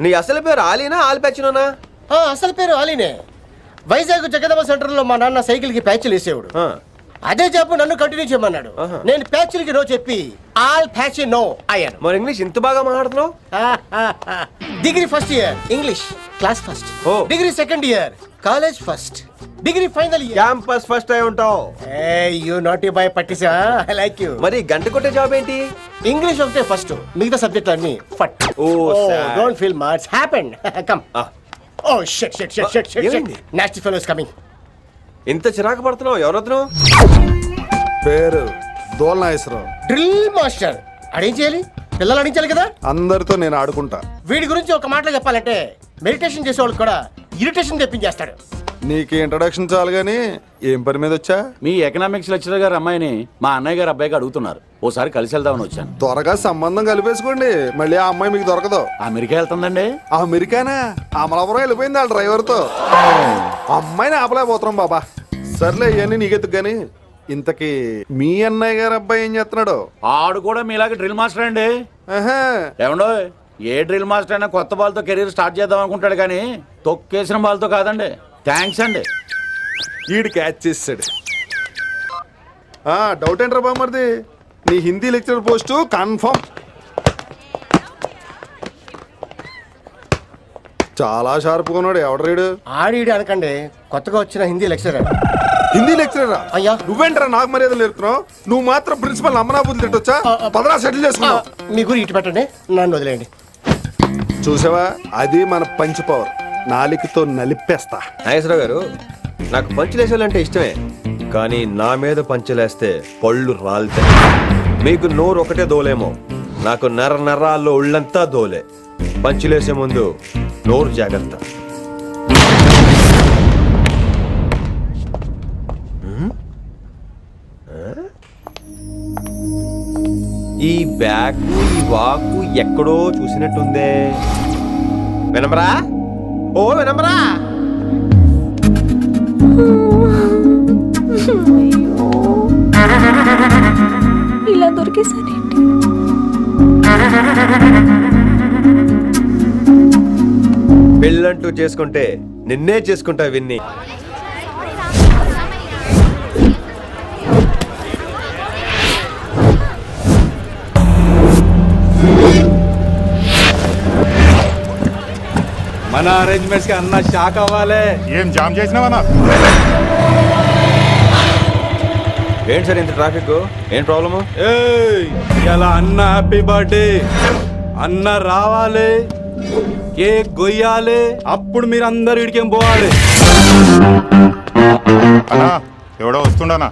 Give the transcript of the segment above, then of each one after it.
నీ అసలు పేరు ఆలీనా ఆల్పచ్చినోనా? అసలు పేరు ఆలీనే. వైజాగ్ జగదమ్మ సెంటర్ లో మా నాన్న సైకిల్ కి ప్యాచ్లు వేసేవాడు. అదే జాబ్ నన్ను కంటిన్యూ చేయమన్నాడు. నేను ప్యాచ్లకి నో చెప్పి ఆల్ ప్యాచ్ నో అయ్యాను. మరి ఇంగ్లీష్ ఇంత బాగా మాట్లాడుతున్నావు? Degree first year English class first. Degree second year college first. Degree final year campus first అయి ఉంటావు. యూ నాటీ బాయ్ పట్టిసా. I like you. మరి గంట కొట్టే జాబ్ ఏంటి? ఇంగ్లీష్ ఒకటే ఫస్ట్, మిగతా సబ్జెక్ట్ అన్ని ఫట్. Don't feel much happened. Come. Oh shit shit shit shit shit. Nasty fellows coming. ఇంత చిరాకు పడుతున్నావు? ఎవరొద్దు? పేరు దోల్నాగేశ్వరరావు. Drill master. అడేం చేయాలి? పిల్లలు అడించాలి కదా. అందరితో నేను ఆడుకుంటా. వీడి గురించి ఒక మాటలో చెప్పాలంటే మెడిటేషన్ చేసేవాళ్ళు కూడా ఇరిటేషన్ తెప్పించేస్తాడు. నీకు ఇంట్రడక్షన్ చాలు గానీ ఏం పని మీద వచ్చా? మీ ఎకనామిక్స్ లెక్చరర్ గారు అమ్మాయిని మా అన్నయ్య గారు అబ్బాయికి అడుగుతున్నారు. ఓసారి కలిసి వెళ్దామని వచ్చాను. త్వరగా సంబంధం కలిపేసుకోండి, మళ్ళీ ఆ అమ్మాయి మీకు దొరకదు. అమెరికా వెళ్తుందండి. అమెరికానా? అమలాపురం వెళ్ళిపోయింది వాళ్ళ డ్రైవర్తో. అమ్మాయిని ఆపలేకపోతున్నాం బాబా. సర్లే ఇవన్నీ నీకెత్తుకు గాని ఇంతకీ మీ అన్నయ్య గారు అబ్బాయి ఏం చేస్తున్నాడు? ఆడు కూడా మీలాగే డ్రిల్ మాస్టర్ అండి. ఏమండో, ఏ డ్రిల్ మాస్టర్ అయినా కొత్త బాల్తో కెరీర్ స్టార్ట్ చేద్దాం అనుకుంటాడు కానీ తొక్కేసిన బాల్తో కాదండి. థ్యాంక్స్ అండి. ఈడు క్యాచ్ చేసాడు. డౌట్ ఏంట్రా బామ్మర్ది, నీ హిందీ లెక్చరర్ పోస్టు కన్ఫర్మ్. చాలా షార్ప్గా ఉన్నాడు. ఎవడరీడు? ఆడీడు అనకండి, కొత్తగా వచ్చిన హిందీ లెక్చరర్. హిందీ లెక్చరరా? అయ్యా నువ్వేంట్రా నాకు మర్యాద నేర్పుతున్నావు? నువ్వు మాత్రం ప్రిన్సిపల్ అమ్మనాబుద్ధి తిట్టొచ్చా? పదరా సెటిల్ చేసుకున్నావు. మీ గురి ఇటు పెట్టండి, నన్ను వదిలేయండి. చూసావా, అది మన పంచ్ పవర్. నాలికతో నలిపేస్తా. నాగేశ్వరరావు గారు, నాకు పంచులేసాలంటే ఇష్టమే, కానీ నా మీద పంచులేస్తే పళ్ళు రాలుతాయి. మీకు నోరు ఒకటే దోలేమో, నాకు నర నరాల్లో ఒళ్ళంతా దోలే. పంచులేసే ముందు నోరు జాగ్రత్త. ఈ బ్యాగు ఈ వాకు ఎక్కడో చూసినట్టుందే. వినమరా? ఓ వినమరా? ఇలా దొరికేసానేంటి? పెళ్ళంటూ చేసుకుంటే నిన్నే చేసుకుంటా విన్ని. మన అరేంజ్మెంట్స్ కి అన్న షాక్ అవ్వాలి. ఏం జామ్ చేసినావన్నా? ఏంటి సార్ ఇంత ట్రాఫిక్? ఏం ప్రాబ్లము? ఇలా అన్న హ్యాపీ బర్త్డే అన్న రావాలి, కేక్ గొయ్యాలి, అప్పుడు మీరు అందరు ఇడికేం పోవాలి. అన్నా ఎవడో వస్తుండనా?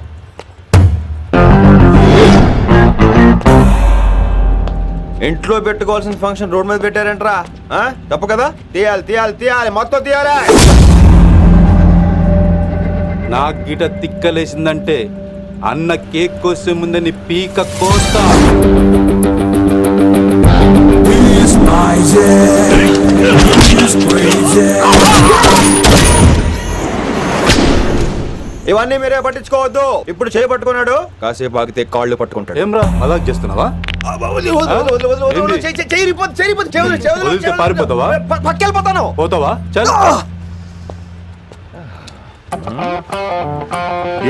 ఇంట్లో పెట్టుకోవాల్సిన ఫంక్షన్ రోడ్ మీద పెట్టారంటరా? తప్పు కదా? తీయాలి తీయాలి తీయాలి, మొత్తం తీయాలి. నాకు గిట తిక్కలేసిందంటే అన్న కేక్ కోసే ముందే నీ పీక కోస్తా. ఇవన్నీ మీరే పట్టించుకోవద్దు. ఇప్పుడు చేయబట్టుకున్నాడు, కాసేపు ఆగితే కాళ్ళు పట్టుకుంటాడు. ఏమ్రా మజాక్ చేస్తున్నావా? పారిపోతావా? పక్కెళ్ళిపోతాను. పోతావా? చల్.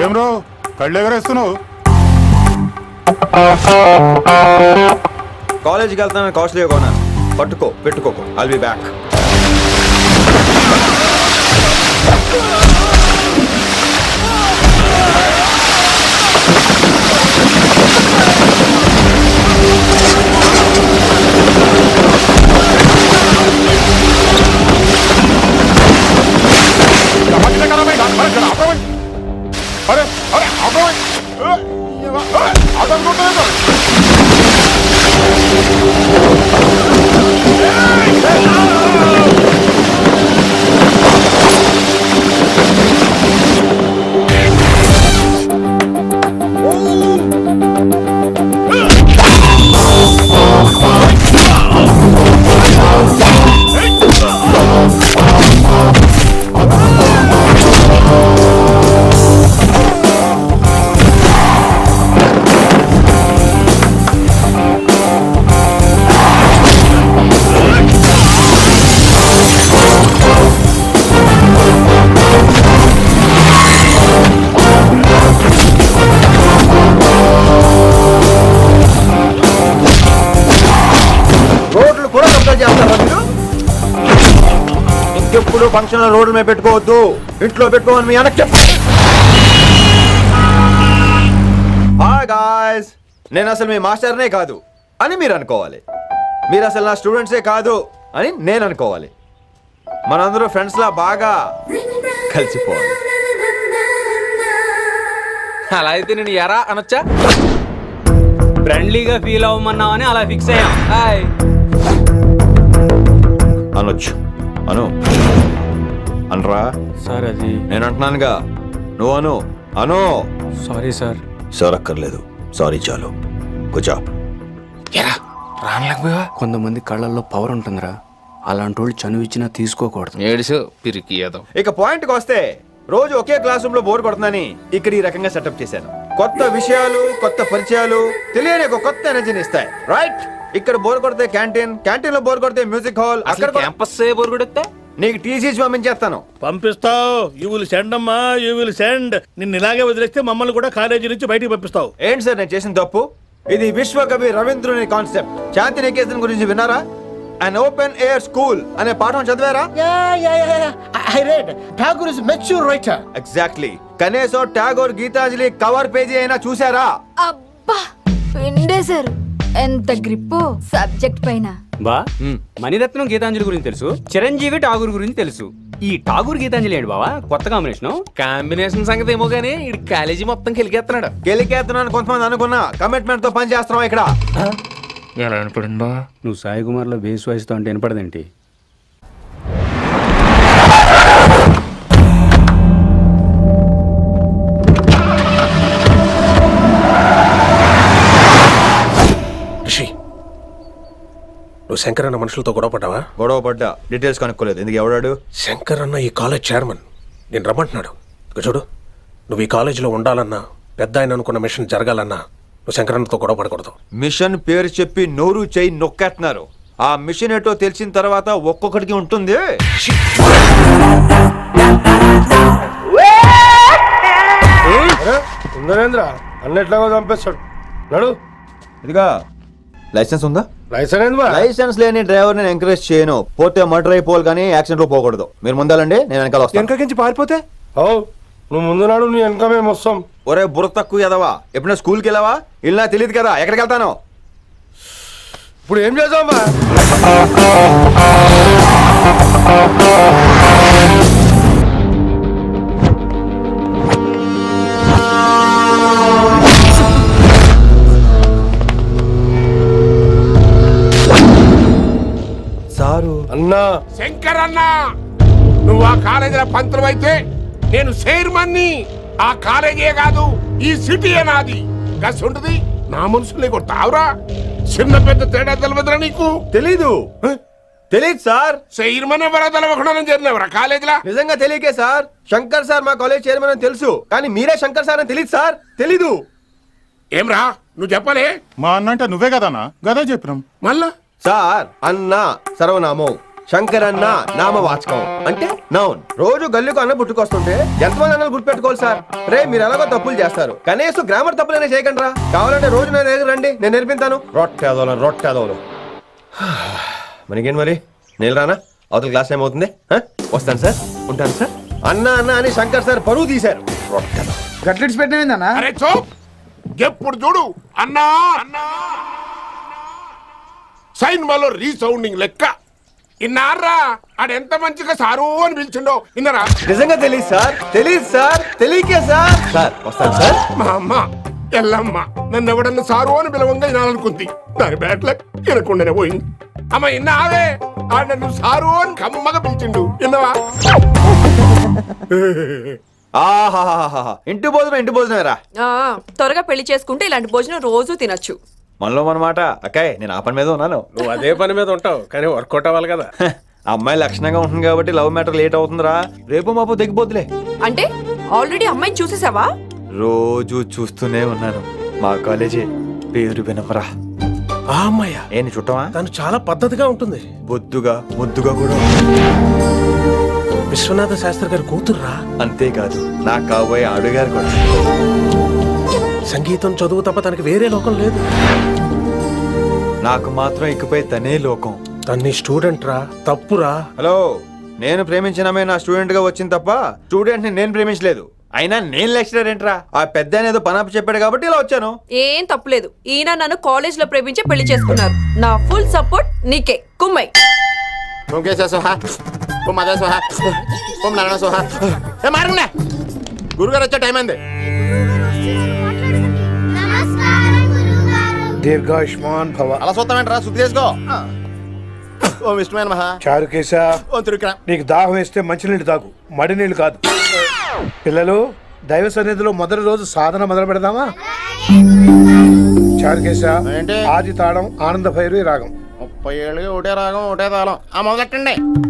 ఏం రో కళ్ళు ఎగరేస్తున్నావు? కాలేజీకి వెళ్తాను, కాస్ట్లీ కొనా. పట్టుకో, పెట్టుకోకు. I'll be back. अरे अरे అబద్ధాలు చేస్తారా మీరు? ఇంకెప్పుడు ఫంక్షన్ రోడ్డు మీద పెట్టుకోవద్దు, ఇంట్లో పెట్టుకోమని మీ అన్నకి చెప్పు. హాయ్ గాయ్స్, నేను అసలు మీ మాస్టర్నే కాదు అని మీరు అనుకోవాలి. మీరు అసలు నా స్టూడెంట్సే కాదు అని నేను అనుకోవాలి. మనందరూ ఫ్రెండ్స్ లా బాగా కలిసిపోవాలి. అలా అయితే నేను ఎరా అనొచ్చా? ఫ్రెండ్లీగా ఫీల్ అవ్వమన్నావని అలా ఫిక్స్ అయ్యాం. హాయ్ అనొచ్చు, అను అనరా. సార్ అది నేను అంటున్నానుగా, నువ్వు అను. అను. Sorry sir. సార్ అక్కర్లేదు, సారీ చాలు. కూర్చో. కొంతమంది కళ్ళల్లో పవర్ ఉంటుందిరా, అలాంటి వాళ్ళు చనువు ఇచ్చినా తీసుకోకూడదు. ఏడుసు పిరికి ఏదో. ఇక పాయింట్కి వస్తే, రోజు ఒకే క్లాస్ రూమ్ లో బోర్ కొడుతుందని ఇక్కడ ఈ రకంగా సెటప్ చేశాను. కొత్త విషయాలు, కొత్త పరిచయాలు తెలియని ఒక కొత్త ఎనర్జీని ఇస్తాయి. రైట్? ఇక్కడ బోర్ కొడితే క్యాంటీన్, క్యాంటీన్ లో బోర్ కొడితే మ్యూజిక్ హాల్, అక్కడ క్యాంపస్ బోర్ కొడితే నీకు టీసీ పంపించేస్తాను. పంపిస్తావు. యూ విల్ సెండ్ అమ్మా, యూ విల్ సెండ్. నిన్ను ఇలాగే వదిలేస్తే మమ్మల్ని కూడా కాలేజీ నుంచి బయటికి పంపిస్తావు. ఏంటి సార్ నేను చేసిన తప్పు? ఇది విశ్వకవి రవీంద్రుని కాన్సెప్ట్. శాంతి నికేతన్ గురించి విన్నారా? అన్ ఓపెన్ ఎయిర్ స్కూల్ అనే పాఠం చదివారా? I read. Tagore is a mature writer. Exactly. కనీసం టాగోర్ గీతాంజలి కవర్ పేజీ అయినా చూసారా? అబ్బా పిండేశారు. ఎంత గ్రిప్పు సబ్జెక్ట్ పైన. బా మణిరత్నం గీతాంజలి గురించి తెలుసు, చిరంజీవి ఠాగూర్ గురించి తెలుసు. ఈ ఠాగూర్ గీతాంజలి ఏంటి బావా కొత్త కాంబినేషన్? కాంబినేషన్ సంగతి ఏమో గానీ ఈ కాలేజీ మొత్తం కెలికేస్తున్నాడు. గెలికేస్తున్నాను కొంతమంది అనుకున్నా, కమిట్మెంట్ తో పని చేస్తున్నాం ఇక్కడ. ఎలా అనిపడిందా? నువ్వు సాయి కుమార్ లో బేస్ వాయిస్తో అంటే వినపడదేంటి? రిషి, నువ్వు శంకర్ అన్న మనుషులతో గొడవ పడ్డావా? గొడవ పడ్డా, డీటెయిల్స్ కనుక్కోలేదు. ఎందుకు? ఎవడాడు? శంకర్ అన్న ఈ కాలేజ్ చైర్మన్. నేను రమ్మంటున్నాడు. ఇక చూడు, నువ్వు ఈ కాలేజీలో ఉండాలన్నా, పెద్ద ఆయన అనుకున్న మిషన్ జరగాలన్నా నువ్వు శంకర్ అన్నతో గొడవ పడకూడదు. మిషన్ పేరు చెప్పి నోరు చేయి నొక్కేస్తున్నారు. ఆ మిషన్ ఏటో తెలిసిన తర్వాత ఒక్కొక్కడికి ఉంటుంది. ఉందరేంద్ర అన్నెట్లాగో చంపేస్తాడు. నడు. ఇదిగా లైసెన్స్ ఉందా? లైసెన్స్ లైసెన్స్ లేని డ్రైవర్ నేను ఎంకరేజ్ చేయను. పోతే మర్డర్ అయిపోవాలి కానీ యాక్సిడెంట్ లో పోకూడదు. మీరు ముందాలండి, నేను వెనకాల వస్తాను. వెనకకించి పారిపోతే నువ్వు ముందు నాడు నీ వెనక మేము వస్తాం. ఒరే బుర్ర తక్కువ ఎదవా, ఎప్పుడైనా స్కూల్కి వెళ్ళావా? ఇలా తెలియదు కదా ఎక్కడికి వెళ్తాను. ఇప్పుడు ఏం చేద్దామా? సారు అన్నా శంకర్ అన్న, నువ్వు ఆ కాలేజీలో పంతులు అయితే నేను చైర్మన్ని. ఆ కాలేజీ కాదు, ఈ సిటీ నాది. గస్ ఉంటుంది నా మనుషుల్ని కొడతావురా? చిన్న పెద్ద తేడా తెలవదురా నీకు? తెలీదు. తెలీదు సార్. చైర్మన్ ఎవరో తెలవకుండా చేరినవరా కాలేజీలో? నిజంగా తెలియకే సార్. శంకర్ సార్ మా కాలేజ్ చైర్మన్ అని తెలుసు, కానీ మీరే శంకర్ సార్ అని తెలియదు సార్. తెలీదు. ఏమ్రా నువ్వు చెప్పలే? మా అన్న అంటే నువ్వే కదన్నా, గదా చెప్పినాం. మళ్ళా సార్ అన్న సర్వనామం, శంకర్ అన్న నామవాచకం అంటే నౌన్. రోజు గల్లుకు అన్న పుట్టుకొస్తుంటే ఎంతమంది అన్నలు గుర్తుపెట్టుకోవాలి సార్? రే మీరు ఎలాగో తప్పులు చేస్తారు, కనీసం గ్రామర్ తప్పులైనా చేయకండి రా. కావాలంటే రోజు నా దగ్గర రండి, నేను నేర్పిస్తాను. రొట్టెదోలు మనకేంటి మరి? నేను రానా? అవతల క్లాస్ టైం అవుతుంది. వస్తాను సార్, ఉంటాను సార్. అన్న అన్న అని శంకర్ సార్ పరువు తీశారు. గట్లెట్స్ పెట్టిందన్నా. అరే చో, ఎప్పుడు చూడు అన్నా అన్నా. సైన్ మాలో రీసౌండింగ్ లెక్క. ఇన్నారా ఆడెంత మంచిగా సారు అని పిలిచిండో ఇన్నరా? నిజంగా తెలియదు సార్, తెలియదు సార్, తెలియకే సార్. సార్ వస్తాను సార్. మా అమ్మ ఎల్లమ్మ నన్ను ఎవడన్నా సారు అని పిలవంగా వినాలనుకుంది. దాని బ్యాట్ల వినకుండానే పోయింది. అమ్మ ఇన్నావే, ఆడ నన్ను సారు అని కమ్మగా పిలిచిండు. విన్నవా? ఆహాహాహా, ఇంటి భోజనం రా. త్వరగా పెళ్లి చేసుకుంటే ఇలాంటి భోజనం రోజు తినొచ్చు. మనలో మనమాట. అక్కాయ్ నేను ఆ పని మీద ఉన్నాను. నువ్వు అదే పని మీద ఉంటావు, కానీ వర్కౌట్ అవ్వాలి కదా. అమ్మాయి లక్షణంగా ఉంటుంది కాబట్టి లవ్ మ్యాటర్ లేట్ అవుతుందిరా. రేపు మాపు దిగిపోతులే. అంటే ఆల్రెడీ అమ్మాయిని చూసేసావా? రోజు చూస్తూనే ఉన్నాను. మా కాలేజీ పేరు వినమరా. ఆ అమ్మాయ ఏంటి చుట్టమా? తను చాలా పద్ధతిగా ఉంటుంది. బొద్దుగా ముద్దుగా కూడా. విశ్వనాథ శాస్త్రి గారి కూతుర్రా. అంతేకాదు నా కాబోయే ఆడుగారు కూడా. సంగీతం చదువు తప్ప తనకి వేరే లోకం లేదు. నాకు మాత్రం ఇకపై తనే లోకం. తను నీ స్టూడెంట్ రా, తప్పురా. హలో, నేను ప్రేమించినమే నా స్టూడెంట్ గా వచ్చింది తప్ప స్టూడెంట్ ని నేను ప్రేమించలేదు. అయినా నేను లెక్చరర్ ఏంట్రా? ఆ పెద్ద ఆయన ఏదో పనాపు చెప్పాడు కాబట్టి ఇలా వచ్చాను. ఏం తప్పులేదు. ఈయన నన్ను కాలేజ్ లో ప్రేమించి పెళ్లి చేసుకున్నారు. నా ఫుల్ సపోర్ట్ నీకే. కుమ్మై. ఓం కేశవ స్వాహ, ఓం మాధవ స్వాహ, ఓం నారాయణ స్వాహ. ఏ మారండి, గురుగారు వచ్చే టైం అయింది. దీర్ఘాయుష్మాన్ భవ. అలా చూస్తామేంట్రా, శుద్ధి చేసుకో. ఓం విష్ణుమైన మహా. చారుకేశ, ఓం తిరుక్రా. నీకు దాహం వేస్తే మంచినీళ్ళు తాగు, మడి నీళ్ళు కాదు. పిల్లలు, దైవ సన్నిధిలో మొదటి రోజు సాధన మొదలు పెడదామా? చారుకేశ, ఏంటి? ఆది తాళం ఆనంద భైరవి రాగం. 30 ఏళ్ళకి ఒకటే రాగం ఒకటే తాళం. మొదలెట్టండి.